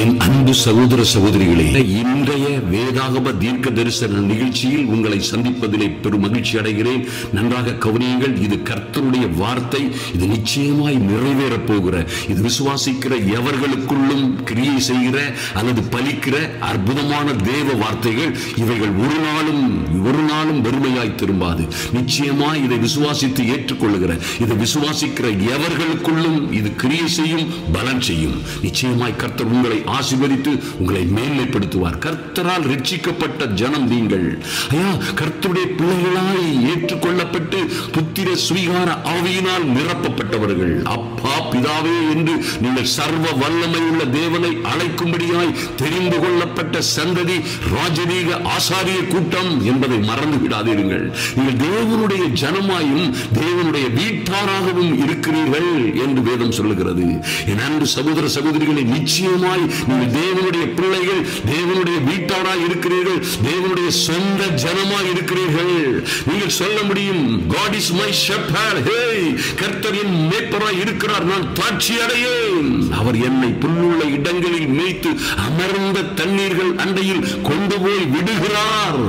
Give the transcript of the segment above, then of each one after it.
என் அன்பு சகோதர சகோதரிகளே, இன்றைய வேதாகம தீர்க்க தரிசன நிகழ்ச்சியில் உங்களை சந்திப்பதிலே பெரும் மகிழ்ச்சி அடைகிறேன். நன்றாக கவனியுங்கள். இது கர்த்தருடைய வார்த்தை. இது நிச்சயமாய் நிறைவேறப் போகிற, இது விசுவாசிக்கிற எவர்களுக்குள்ளும் கிரியை செய்கிற அல்லது பலிக்கிற அற்புதமான தேவ வார்த்தைகள். இவைகள் ஒரு நாளும் வெறுமையாய் திரும்பாது. நிச்சயமாய் இதை விசுவாசித்து ஏற்றுக்கொள்ளுகிற, இதை விசுவாசிக்கிற எவர்களுக்குள்ளும் இது கிரியை செய்யும், பலன் செய்யும். நிச்சயமாய் கர்த்தர் உங்களை ஆசீர்வதித்து உங்களை மேன்மைப்படுத்துவார். கர்த்தரால் ரட்சிக்கப்பட்ட ஜனம் நீங்கள். ஐயா, கர்த்தருடைய பிள்ளைகளாய் ஏற்றுக்கொள்ளப்பட்டு புத்திர சுவீகார ஆவியினால் நிரப்பப்பட்டவர்கள். அப்பா பிதாவே என்று நீங்கள் சர்வ வல்லமை உள்ள தேவனை அழைக்கும்படியாய் தெரிந்து கொள்ளப்பட்ட சந்ததி, ராஜரீக ஆசாரிய கூட்டம் என்பதை மறந்து விடாதீர்கள். நீங்கள் தேவனுடைய ஜனமாயும் தேவனுடைய வீட்டாராகவும் இருக்கிறீர்கள் என்று வேதம் சொல்லுகிறது. என் அன்பு சகோதர சகோதரிகளை, நிச்சயமாய் நீங்கள் தேவனுடைய பிள்ளைகள், தேவனுடைய வீட்டாராய் இருக்கிறீர்கள், தேவனுடைய சொந்த ஜனமாய் இருக்கிறீர்கள். நீங்கள் சொல்ல முடியும், God is my shepherd. கர்த்தர் என் மேய்ப்பராய் இருக்கிறார், நான் தாட்சி அடையேன். அவர் என்னை புல்லுள்ள இடங்களில் மேய்த்து அமர்ந்த தண்ணீர்கள் அண்டையில் கொண்டு போய் விடுகிறார்.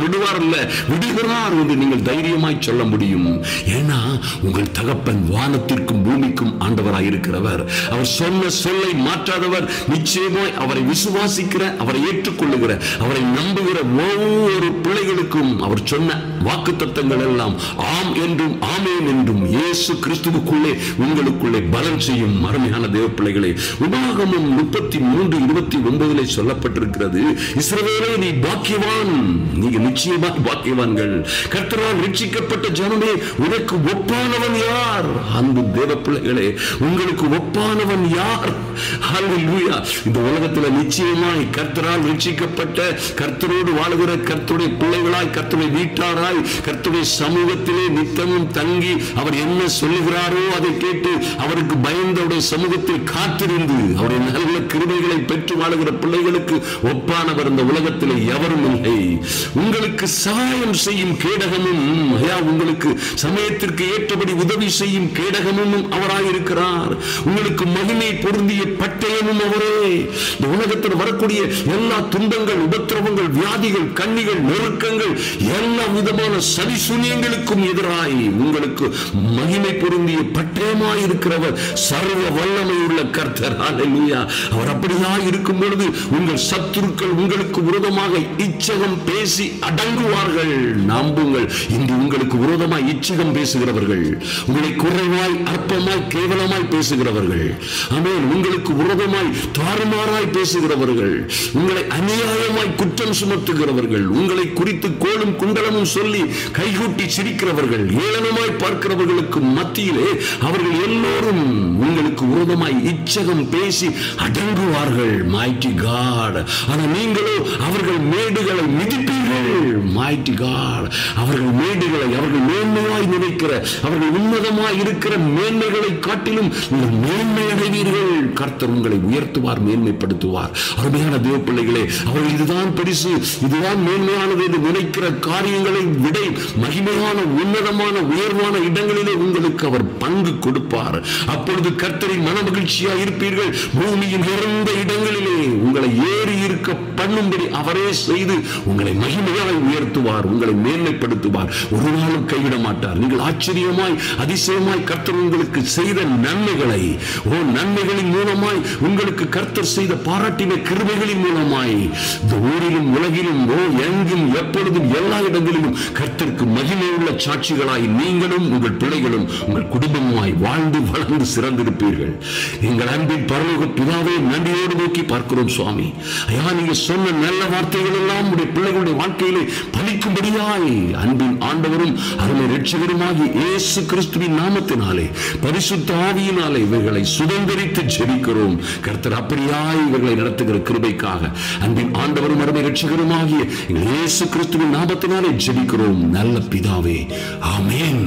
விடுவார் அல்ல, விடுகிறார் என்று நீங்கள் தைரியமாய் சொல்ல முடியும். ஏன்னா உங்கள் தகப்பன் வானத்திற்கும் பூமிக்கும் ஆண்டவராய் இருக்கிறவர். அவர் சொன்ன சொல்லை மாற்றாதவர். நிச்சயமாய் அவரை விசுவாசிக்கிற, அவரை ஏற்றுக்கொள்ளுகிற, அவரை நம்புகிற ஒவ்வொரு பிள்ளைகளுக்கும் அவர் சொன்ன வாக்குத்தத்தங்கள் எல்லாம் ஆம் என்றும் ஆமேன் என்றும் இயேசு கிறிஸ்துவுக்குள்ளே உங்களுக்குள்ளே பலன் செய்யும். அருமையான தேவ பிள்ளைகளே, உபாகமம் 33:29 சொல்லப்பட்டிருக்கிறது, இஸ்ரவேலே நீ பாக்கியவான். நீங்க நிச்சயமாக பாக்கியவான்கள். கர்த்தரால் ரட்சிக்கப்பட்ட ஜனமே, உனக்கு ஒப்பானவன் யார்? அன்பு தேவ பிள்ளைகளே, உங்களுக்கு ஒப்பானவன் யார்? ஹல்லேலூயா. இந்த உலகத்தில் நிச்சயமாய் கர்த்தரால் ரட்சிக்கப்பட்ட, கர்த்தரோடு வாழுகிற, கர்த்தருடைய பிள்ளைகளாய், கர்த்தருடைய வீட்டாராய், கர்த்தருடைய சமூகத்திலே நித்தமும் தங்கி அவர் என்ன சொல்லுகிறாரோ அதை கேட்டு அவருக்கு பயந்தவுடைய சமூகத்தில் காத்திருந்து அவருடைய நல்ல கிருபைகளை பெற்று வாழுகிற பிள்ளைகளுக்கு ஒப்பானவர் இந்த உலகத்திலே எவரும் இல்லை. உங்களுக்கு சகாயம் செய்யும் கேடகமும், உங்களுக்கு சமயத்திற்கு ஏற்றபடி உதவி செய்யும் கேடகமும் அவராயிருக்கிறார். உங்களுக்கு மகிமை பொருந்திய பட்டயமும் அவரே. இந்த உலகத்தில் வரக்கூடிய எல்லா துன்பங்கள், உபத்திரவங்கள், வியாதிகள், கண்ணிகள், நெருக்கங்கள், எல்லா விதமான சதிசூனியங்களுக்கும் எதிராய் உங்களுக்கு மகிமை பொருந்திய பட்டயமாய் இருக்கிறவர் சர்வ வல்லமை உள்ள கர்த்தர். ஹல்லேலூயா. அவர் அப்படியாய் இருக்கும் பொழுது உங்கள் சத்துருக்கள் உங்களுக்கு விரோதமாக இச்சகம் பேசி அடங்குவார்கள். நம்புங்கள், இன்று உங்களுக்கு விரோதமாய் இச்சகம் பேசுகிறவர்கள், உங்களை குறைவாய், அற்பமாய், கேவலமாய் பேசுகிறவர்கள், ஆமென், உங்களுக்கு விரோதமாய் தாறுமாறாய் பேசுகிறவர்கள், உங்களை அநியாயமாய் குற்றம் சுமத்துகிறவர்கள், உங்களை குறித்து கோலும் குண்டலமும் சொல்லி கைகூட்டி சிரிக்கிறவர்கள், ஏளனமாய் பார்க்கிறவர்களுக்கு மத்தியிலே அவர்கள் எல்லோரும் உங்களுக்கு விரோதமாய் இச்சகம் பேசி அடங்குவார்கள். Mighty God. ஆனால் நீங்களோ அவர்கள் மேடுகளை மிதிப்பீர்கள். Mighty God. அவர்கள் மேடுகளை, அவர்கள் மேன்மையாய் நினைக்கிற, அவர்கள் உன்னதமாய் இருக்கிற மேன்மைகளை காட்டிலும் நீங்கள் மேன்மை அடைவீர்கள். கர்த்தர் உங்களை உயர்த்துவார், மேன்மைப்படுத்துவார். அருமையான தேவ பிள்ளைகளே, அவர்கள் இதுதான் பெரிசு, இதுதான் மேன்மையானது என்று நினைக்கிற காரியங்களை விட மகிமையான, உன்னதமான, உயர்வான இடங்களிலே உங்களுக்கு அவர் பங்கு கொடுப்பார். அப்பொழுது கர்த்தரின் மன மகிழ்ச்சியாக இருப்பீர்கள். பூமியின் உயர்ந்த இடங்களிலே உங்களை ஏறி இருக்க பண்ணும்படி அவரே செய்து உங்களை மகிமையாய் உயர்த்துவார், உங்களை மேன்மைப்படுத்துவார். ஒரு நாளும் கைவிட மாட்டார். நீங்கள் ஆச்சரியமாய், அதிசயமாய் கர்த்தர் உங்களுக்கு செய்த நன்மைகளை, நன்மைகளின் மூலமாய் உங்களுக்கு கர்த்தர் செய்த பாராட்டின கிருபைகளின் மூலமாய் இந்த ஊரிலும் உலகிலும் எங்கும் எப்பொழுதும் எல்லா இடங்களிலும் கர்த்தருக்கு மகிமை உள்ள சாட்சிகளாய் நீங்களும் உங்கள் பிள்ளைகளும் உங்கள் குடும்பமாய் வாழ்ந்து வளர்ந்து சிறந்திருப்பீர்கள். எங்கள் அன்பின் பரலோக பிதாவே, நன்றியோடு நோக்கி பார்க்கிறோம் சுவாமி. ஐயா, நீங்க சொன்ன நல்ல வார்த்தைகள் எல்லாம் உடைய பிள்ளைகளுடைய வாழ்க்கையிலே பலிக்கும்படியாய் அன்பின் ஆண்டவரும் அருமை இரட்சகருமாகி இயேசு கிறிஸ்துவின் நாமத்தினாலே, பரிசுத்த ஆவியினாலே இவர்களை சுதந்திரித்து ஜெபிக்கிறோம். கர்த்தர் அப்படியாய் இவர்களை நடத்துகிற கிருபைக்காக அன்பின் ஆண்டவரும் அருமை இரட்சகருமாகிய இயேசு கிறிஸ்துவின் நாமத்தினாலே ஜெபிக்கிறோம் நல்ல பிதாவே. ஆமென்.